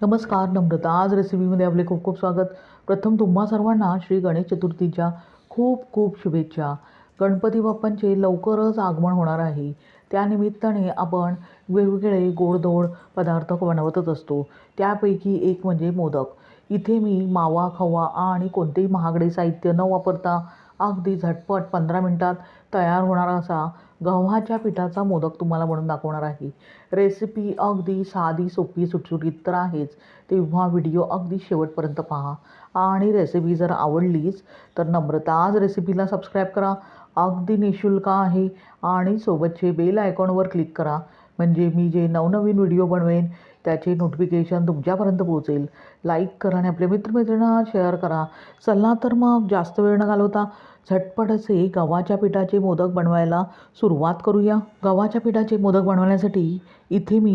नमस्कार नम्रता, आज रेसिपीमध्ये आपले खूप खूप स्वागत. प्रथम तुम्हा सर्वांना श्री गणेश चतुर्थीच्या खूप खूप शुभेच्छा. गणपती बाप्पांचे लवकरच आगमन होणार आहे. त्यानिमित्ताने आपण वेगवेगळे गोडधोड पदार्थ बनवतच असतो. त्यापैकी एक म्हणजे मोदक. इथे मी मावा, खवा आणि कोणतेही महागडे साहित्य न वापरता अगदी झटपट 15 मिनिटात तयार होणारा असा गव्हाच्या पिठाचा मोदक तुम्हाला बनवून दाखवणार आहे. रेसिपी अगदी साधी, सोपी, सुटसुटीत तर आहेच. तेव्हा व्हिडिओ अगदी शेवटपर्यंत पहा आणि रेसिपी जर आवडलीच तर नम्रता आज रेसिपीला सबस्क्राईब करा. अगदी निःशुल्क आहे आणि सोबतचे बेल आयकॉनवर क्लिक करा, म्हणजे मी जे नवनवीन व्हिडिओ बनवेन त्याचे नोटिफिकेशन तुमच्यापर्यंत पोहोचेल. लाईक करा आणि आपल्या मित्रमैत्रिणींना शेअर करा. चला तर मग जास्त वेळ न घालवता झटपट असे गव्हाच्या पिठाचे मोदक बनवायला सुरुवात करूया. गव्हाच्या पिठाचे मोदक बनवण्यासाठी इथे मी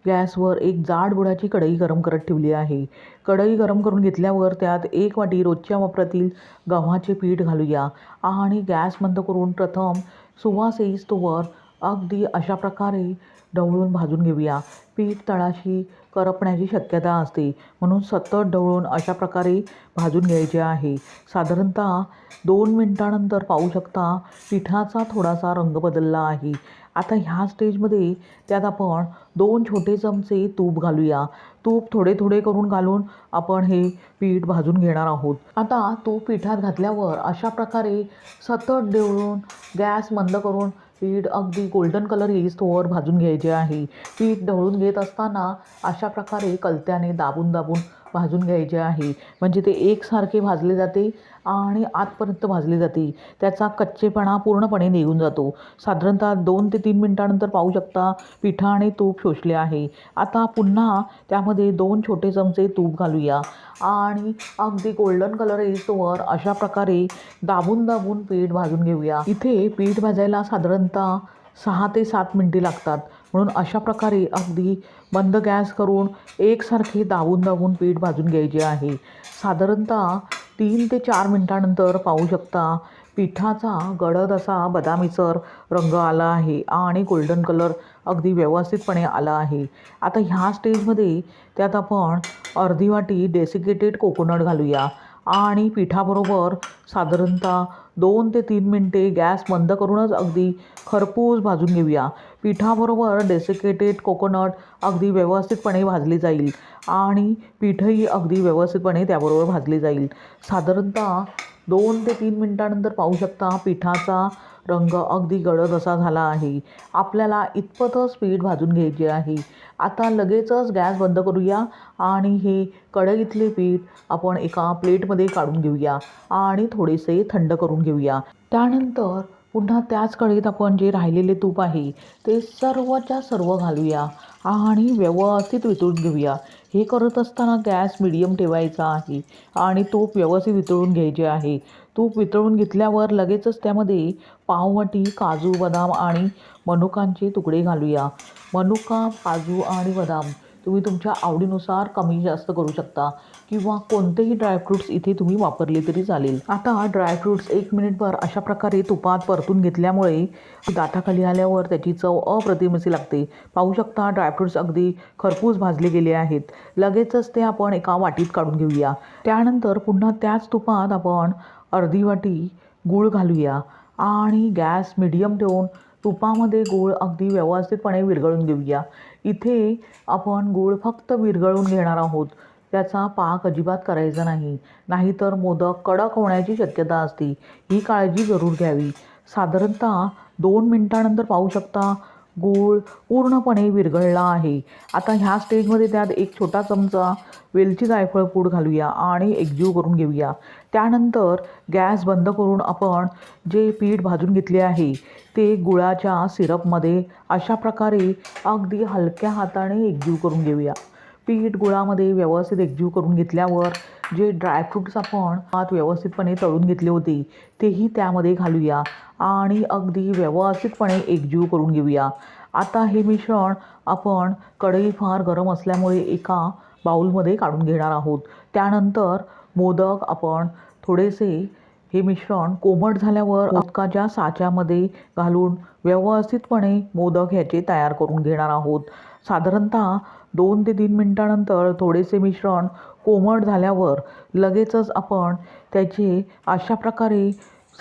गॅसवर एक जाड बुडाची कढई गरम करत ठेवली आहे. कढई गरम करून घेतल्यावर त्यात 1 वाटी रोजच्या वापरातील गव्हाचे पीठ घालूया आणि गॅस बंद करून प्रथम सुवास येईस्तोवर अगदी अशा प्रकारे ढवळून भाजून घेऊया. पीठ तळाशी करपण्याची शक्यता असते, म्हणून सतत ढवळून अशा प्रकारे भाजून घ्यायचे आहे. साधारणतः 2 मिनिटानंतर पाहू शकता पिठाचा थोडासा रंग बदलला आहे. आता ह्या स्टेजमध्ये त्यात आपण 2 छोटे चमचे तूप घालूया. तूप थोडे थोडे करून घालून आपण हे पीठ भाजून घेणार आहोत. आता तूप पिठात घातल्यावर अशा प्रकारे सतत ढवळून गॅस बंद करून पीठ अगदी गोल्डन कलर येईस्तोवर भाजून घ्यायचे आहे. पीठ ढवळून घेत असताना अशा प्रकारे कलत्याने दाबून दाबून भाजून घ्यायचे आहे, म्हणजे ते एकसारखे भाजले जाते आणि आतपर्यंत भाजले जाते. त्याचा कच्चेपणा पूर्णपणे निघून जातो. साधारणतः 2 ते 3 मिनिटानंतर पाहू शकता पिठा आणि तूप शोषले आहे. आता पुन्हा त्यामध्ये 2 छोटे चमचे तूप घालूया आणि अगदी गोल्डन कलर येईस्तोवर अशा प्रकारे दाबून दाबून पीठ भाजून घेऊया. इथे पीठ भाजायला साधारणतः 6 ते 7 मिनिटे लागतात, म्हणून अशा प्रकारे अगदी मंद गॅस करून एकसारखे दाबून दाबून पीठ भाजून घ्यायचे आहे. साधारणतः 3 ते 4 मिनिटानंतर पाहू शकता पिठाचा गडद असा बदामीसर रंग आला आहे आणि गोल्डन कलर अगदी व्यवस्थितपणे आला आहे. आता ह्या स्टेजमध्ये त्यात आपण अर्धी वाटी डेसिकेटेड कोकोनट घालूया आणि पिठाबरोबर साधारणतः 2 ते 3 मिनिटे गॅस बंद करूनच अगदी खरपूस भाजून घेऊया. पिठाबरोबर डेसिकेटेड कोकोनट अगदी व्यवस्थितपणे भाजले जाईल आणि पीठही अगदी व्यवस्थितपणे त्याबरोबर भाजले जाईल. साधारणतः 2 ते 3 मिनिटानंतर पाहू शकता पिठाचा रंग अगदी गडद असा झाला आहे. आपल्याला इतपतच पीठ भाजून घ्यायचे आहे. आता लगेचच गॅस बंद करूया आणि हे कढईतले पीठ आपण एका प्लेटमध्ये काढून घेऊया आणि थोडेसे थंड करून घेऊया. त्यानंतर पुन्हा त्याच कढईत आपण जे राहिलेले तूप आहे ते सर्वच्या सर्व घालूया आणि व्यवस्थित वितळून घेऊया. हे करत असताना गॅस मीडियम ठेवायचा आहे आणि तूप व्यवस्थित वितळून घ्यायचे आहे. तूप वितळून घेतल्यावर लगेचच त्यामध्ये पाववाटी काजू, बदाम आणि मनुकांचे तुकडे घालूया. मनुका, काजू आणि बदाम तुम्ही तुमच्या आवडीनुसार कमी जास्त करू शकता किंवा कोणतेही ड्रायफ्रूट्स इथे तुम्ही वापरले तरी चालेल. आता ड्रायफ्रूट्स 1 मिनिटभर अशा प्रकारे तुपात परतून घेतल्यामुळे दाताखाली आल्यावर त्याची चव अप्रतिम अशी लागते. पाहू शकता ड्रायफ्रूट्स अगदी खरपूस भाजले गेले आहेत. लगेचच ते आपण एका वाटीत काढून घेऊया. त्यानंतर पुन्हा त्याच तुपात आपण अर्धी वाटी गूळ घालूया आणि गॅस मीडियम ठेवून तुपामध्ये गूळ अगदी व्यवस्थितपणे विरघळून घेऊया. इथे आपण गूळ फक्त विरघळून घेणार आहोत, त्याचा पाक अजिबात करायचा नाही, नाहीतर मोदक कडक होण्याची शक्यता असते. ही काळजी जरूर घ्यावी. साधारणतः 2 मिनिटानंतर पाहू शकता गूळ पूर्णपणे विरघळला आहे. आता ह्या स्टेजमध्ये त्यात 1 छोटा चमचा वेलची जायफळ पूड घालूया आणि एकजीव करून घेऊया. त्यानंतर गॅस बंद करून आपण जे पीठ भाजून घेतले आहे ते गुळाच्या सिरपमध्ये अशा प्रकारे अगदी हलक्या हाताने एकजीव करून घेऊया. पीठ गुळामध्ये व्यवस्थित एकजीव करून घेतल्यावर जे ड्रायफ्रूट्स आपण आत व्यवस्थितपणे तळून घेतले होते तेही त्यामध्ये घालूया आणि अगदी व्यवस्थितपणे एकजीव करून घेऊया. आता हे मिश्रण आपण कढई फार गरम असल्यामुळे एका बाउलमध्ये काढून घेणार आहोत. त्यानंतर मोदक आपण थोडेसे हे मिश्रण कोमट झाल्यावर मोदकाच्या साच्यामध्ये घालून व्यवस्थितपणे मोदक ह्याचे तयार करून घेणार आहोत. साधारणतः 2 ते 3 मिनिटानंतर थोडेसे मिश्रण कोमट झाल्यावर लगेचच आपण त्याचे अशा प्रकारे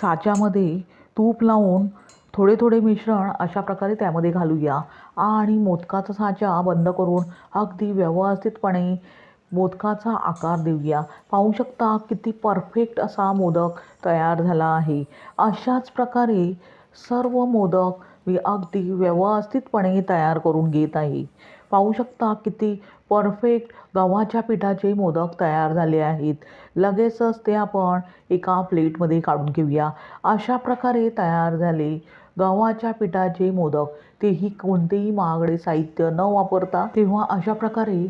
साच्यामध्ये तूप लावून थोडे थोडे मिश्रण अशा प्रकारे त्यामध्ये घालूया आणि मोदकाचा साचा बंद करून अगदी व्यवस्थितपणे मोदकाचा आकार देऊया. पाहू शकता किती परफेक्ट असा मोदक तयार झाला आहे. अशाच प्रकारे सर्व मोदक मी अगदी व्यवस्थितपणे तयार करून घेत आहे. पाहू शकता किती परफेक्ट गव्हाच्या पिठाचे मोदक तयार झाले आहेत. लगेचच ते आपण एका प्लेटमध्ये काढून घेऊया. अशा प्रकारे तयार झाले गव्हाच्या पिठाचे मोदक, तेही कोणतेही महागडे साहित्य न वापरता. तेव्हा अशा प्रकारे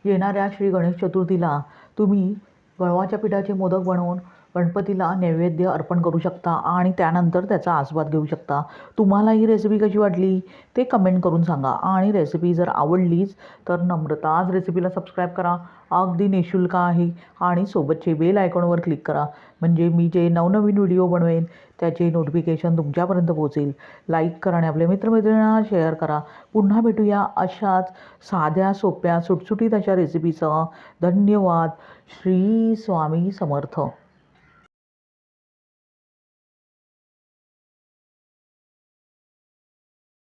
येणाऱ्या श्री गणेश चतुर्थीला तुम्ही गव्हाच्या पिठाचे मोदक बनवून गणपतीला नैवेद्य अर्पण करू शकता आणि त्यानंतर त्याचा आस्वाद घेऊ शकता. तुम्हाला ही रेसिपी कशी वाटली ते कमेंट करून सांगा आणि रेसिपी जर आवडलीच तर नम्रताज रेसिपीला सबस्क्राईब करा. अगदी निःशुल्क आहे आणि सोबतचे बेल आयकॉनवर क्लिक करा म्हणजे मी जे नवनवीन व्हिडिओ बनवेन त्याचे नोटिफिकेशन तुमच्यापर्यंत पोहोचेल. लाईक करा आणि आपल्या मित्रमैत्रिणींना शेअर करा. पुन्हा भेटूया अशाच साध्या सोप्या सुटसुटीत अशा रेसिपीसह. धन्यवाद. श्री स्वामी समर्थ.